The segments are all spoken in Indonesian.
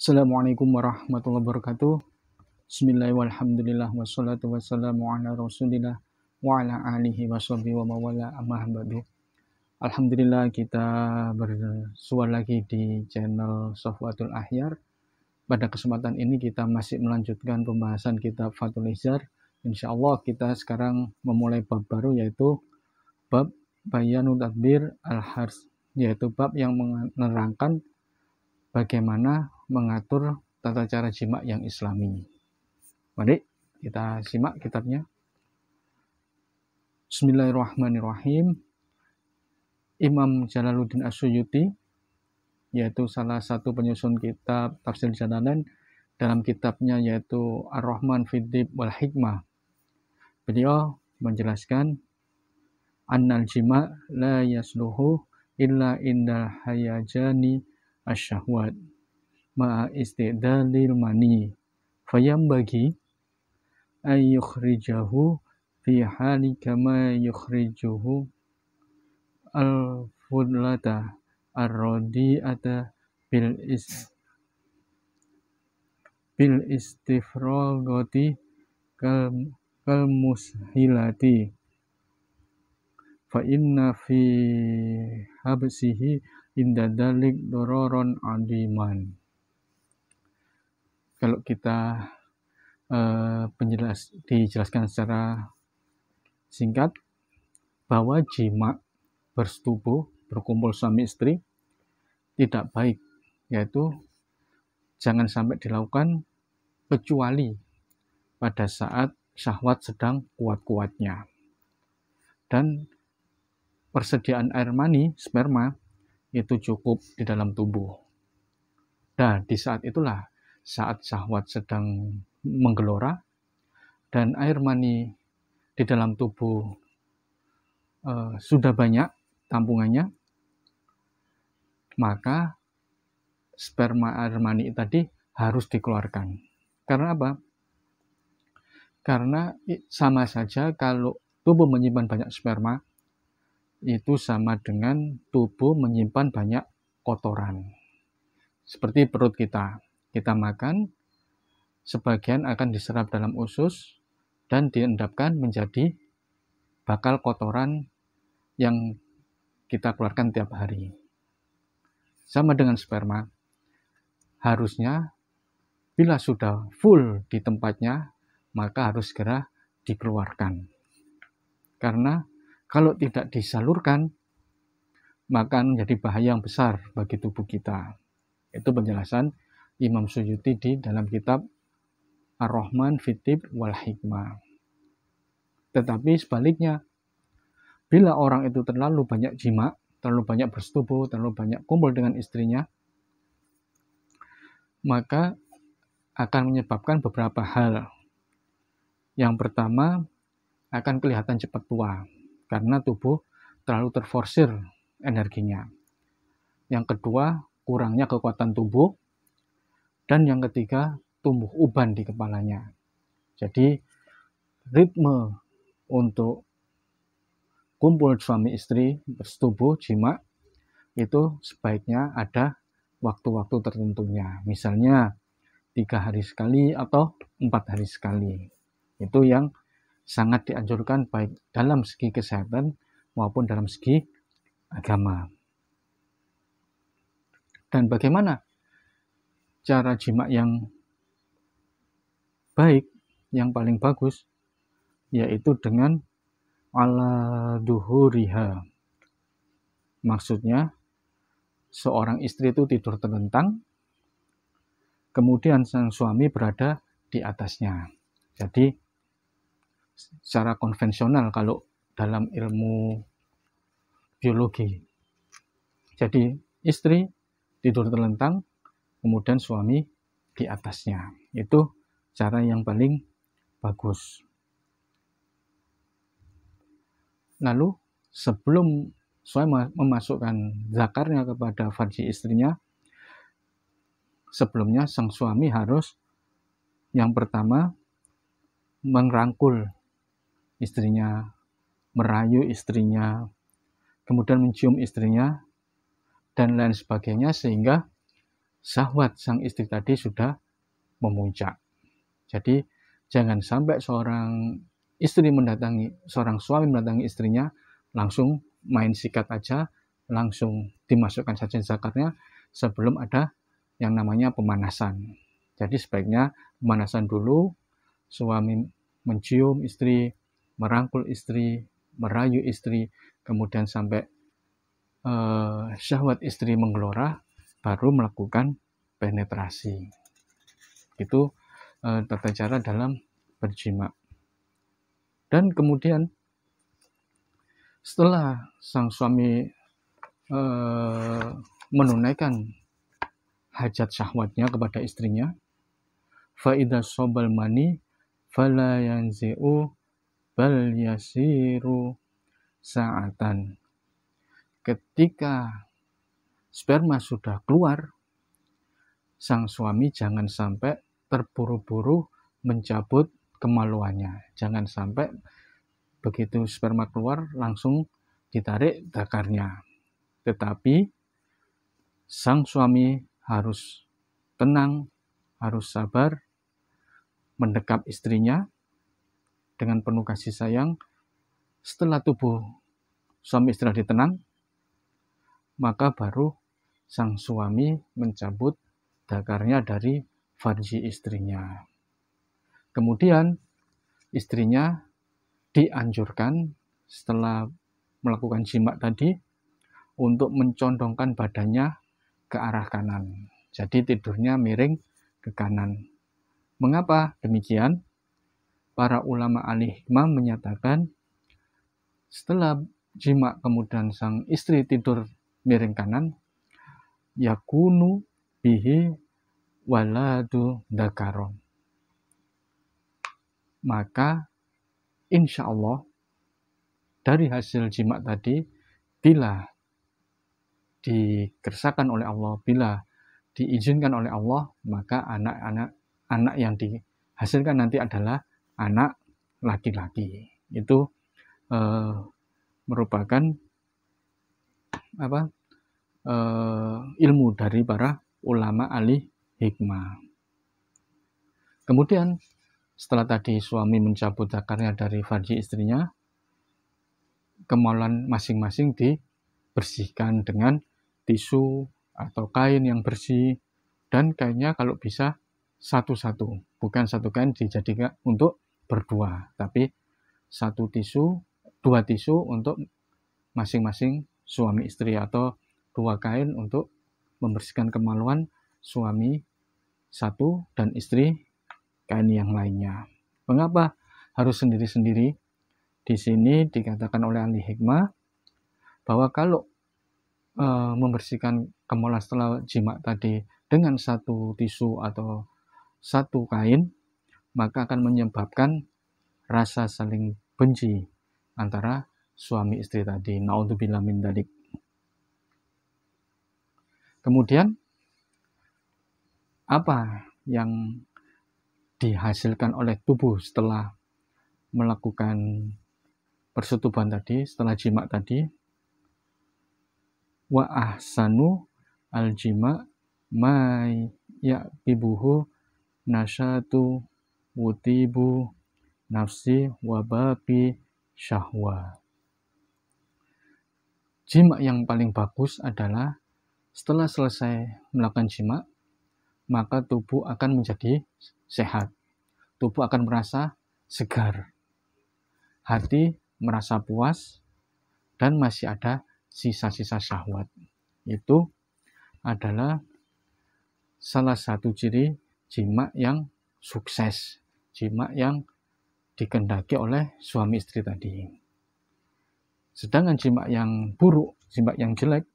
Assalamualaikum warahmatullahi wabarakatuh. Bismillahirrahmanirrahim. Walhamdulillah wassalatu wassalamu ala Rasulillah wa ala alihi washabihi wa mawala amma ba'du. Alhamdulillah kita bersua lagi di channel Safwatul Ahyar. Pada kesempatan ini kita masih melanjutkan pembahasan kitab Fathul Hizar. Insyaallah kita sekarang memulai bab baru, yaitu bab Bayanu Tadbir Al-Hars, yaitu bab yang menerangkan bagaimana mengatur tata cara jima yang islami. Mari kita simak kitabnya. Bismillahirrahmanirrahim. Imam Jalaluddin As-Suyuti, yaitu salah satu penyusun kitab Tafsir Jalalain, dalam kitabnya yaitu Ar-Rahman Fid-Dib wal Hikmah, beliau menjelaskan annal jima la yasluhu illa indal hayajani asyahwat ma'a istidalil mani fayambagi ay yukhrijahu fi hali kama yukhrijuhu al-fudlata ar-radi'ata bil istifragati kal mushilati fa inna fi habsihi inda dalik dororon adiman. Kalau kita dijelaskan secara singkat bahwa jima bersetubuh, berkumpul suami istri tidak baik, yaitu jangan sampai dilakukan kecuali pada saat syahwat sedang kuat-kuatnya dan persediaan air mani, sperma, itu cukup di dalam tubuh. Dan di saat itulah saat syahwat sedang menggelora dan air mani di dalam tubuh sudah banyak tampungannya, maka sperma air mani tadi harus dikeluarkan. Karena apa? Karena sama saja kalau tubuh menyimpan banyak sperma, itu sama dengan tubuh menyimpan banyak kotoran. Seperti perut kita makan, sebagian akan diserap dalam usus dan diendapkan menjadi bakal kotoran yang kita keluarkan tiap hari. Sama dengan sperma, harusnya bila sudah full di tempatnya, maka harus segera dikeluarkan. Karena kalau tidak disalurkan, maka menjadi bahaya yang besar bagi tubuh kita. Itu penjelasan Imam Suyuti di dalam kitab Ar-Rahman Fid-Dib wal Hikmah. Tetapi sebaliknya, bila orang itu terlalu banyak jima, terlalu banyak bersetubuh, terlalu banyak kumpul dengan istrinya, maka akan menyebabkan beberapa hal. Yang pertama, akan kelihatan cepat tua karena tubuh terlalu terforsir energinya. Yang kedua, kurangnya kekuatan tubuh. Dan yang ketiga, tumbuh uban di kepalanya. Jadi, ritme untuk kumpul suami istri, bersetubuh, jima, itu sebaiknya ada waktu-waktu tertentunya. Misalnya, 3 hari sekali atau 4 hari sekali. Itu yang sangat dianjurkan baik dalam segi kesehatan maupun dalam segi agama. Dan bagaimana cara jima yang baik, yang paling bagus, yaitu dengan ala duhuriha. Maksudnya, seorang istri itu tidur terlentang, kemudian sang suami berada di atasnya. Jadi, secara konvensional kalau dalam ilmu biologi. Jadi, istri tidur terlentang, kemudian suami di atasnya. Itu cara yang paling bagus. Lalu, sebelum suami memasukkan zakarnya kepada farji istrinya, sebelumnya sang suami harus yang pertama merangkul istrinya, merayu istrinya, kemudian mencium istrinya, dan lain sebagainya, sehingga syahwat sang istri tadi sudah memuncak. Jadi jangan sampai seorang suami mendatangi istrinya langsung main sikat aja, langsung dimasukkan saja zakatnya sebelum ada yang namanya pemanasan. Jadi sebaiknya pemanasan dulu, suami mencium istri, merangkul istri, merayu istri, kemudian sampai syahwat istri menggelora, baru melakukan penetrasi. Itu tata cara dalam berjima. Dan kemudian setelah sang suami menunaikan hajat syahwatnya kepada istrinya, faida sobal mani fala yanzi'u bal yasiru sa'atan. Ketika sperma sudah keluar, sang suami jangan sampai terburu-buru mencabut kemaluannya. Jangan sampai begitu sperma keluar langsung ditarik dakarnya. Tetapi sang suami harus tenang, harus sabar, mendekap istrinya dengan penuh kasih sayang. Setelah tubuh suami istri tenang, maka baru sang suami mencabut dakarnya dari farji istrinya. Kemudian istrinya dianjurkan setelah melakukan jima tadi untuk mencondongkan badannya ke arah kanan. Jadi tidurnya miring ke kanan. Mengapa demikian? Para ulama ahli hikmah menyatakan setelah jima kemudian sang istri tidur miring kanan, yakunu bihi waladu dakaron. Maka insya Allah dari hasil jima tadi, bila dikersakan oleh Allah, bila diizinkan oleh Allah, maka anak yang dihasilkan nanti adalah anak laki-laki. Itu merupakan ilmu dari para ulama ahli hikmah. Kemudian setelah tadi suami mencabut zakarnya dari farji istrinya, kemaluan masing-masing dibersihkan dengan tisu atau kain yang bersih, dan kainnya kalau bisa satu-satu, bukan satu kain dijadikan untuk berdua, tapi dua tisu untuk masing-masing suami istri, atau dua kain untuk membersihkan kemaluan suami satu dan istri kain yang lainnya. Mengapa harus sendiri-sendiri? Di sini dikatakan oleh ahli hikmah bahwa kalau membersihkan kemaluan setelah jima tadi dengan satu tisu atau satu kain, maka akan menyebabkan rasa saling benci antara suami istri tadi. Naudzubillah min dzalik. Kemudian apa yang dihasilkan oleh tubuh setelah melakukan persetubuhan tadi, setelah jima tadi? Wa ahsanu al-jima ma ya'bibuhu nasyatu wutibu nafsi wababi syahwa. Jima yang paling bagus adalah setelah selesai melakukan jima, maka tubuh akan menjadi sehat. Tubuh akan merasa segar. Hati merasa puas dan masih ada sisa-sisa syahwat. Itu adalah salah satu ciri jima yang sukses, jima yang dikehendaki oleh suami istri tadi. Sedangkan jima yang buruk, jima yang jelek,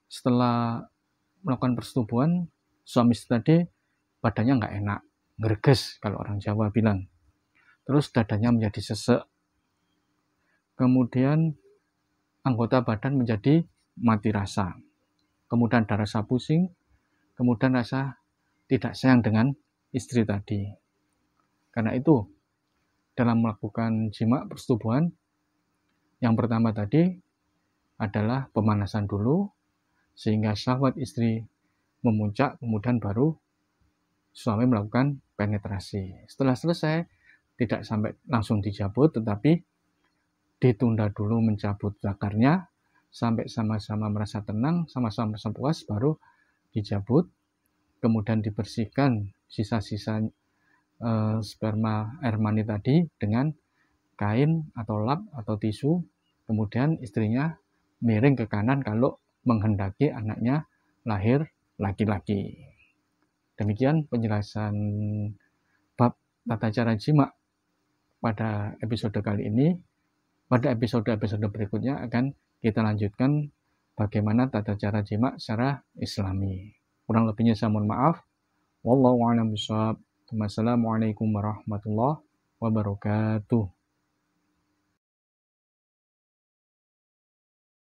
setelah melakukan persetubuhan, suami istri tadi badannya nggak enak, ngerges kalau orang Jawa bilang. Terus dadanya menjadi sesek. Kemudian anggota badan menjadi mati rasa. Kemudian ada rasa pusing, kemudian rasa tidak sayang dengan istri tadi. Karena itu, dalam melakukan jima persetubuhan, yang pertama tadi adalah pemanasan dulu, sehingga syahwat istri memuncak, kemudian baru suami melakukan penetrasi. Setelah selesai, tidak sampai langsung dicabut, tetapi ditunda dulu mencabut zakarnya, sampai sama-sama merasa tenang, sama-sama merasa puas, baru dicabut, kemudian dibersihkan sisa-sisa sperma air mani tadi dengan kain atau lap atau tisu, kemudian istrinya miring ke kanan kalau menghendaki anaknya lahir laki-laki. Demikian penjelasan bab tata cara jima pada episode kali ini. Pada episode-episode berikutnya akan kita lanjutkan bagaimana tata cara jima secara Islami. Kurang lebihnya saya mohon maaf. Wallahu a'lam bishawab. Wassalamualaikum warahmatullahi wabarakatuh.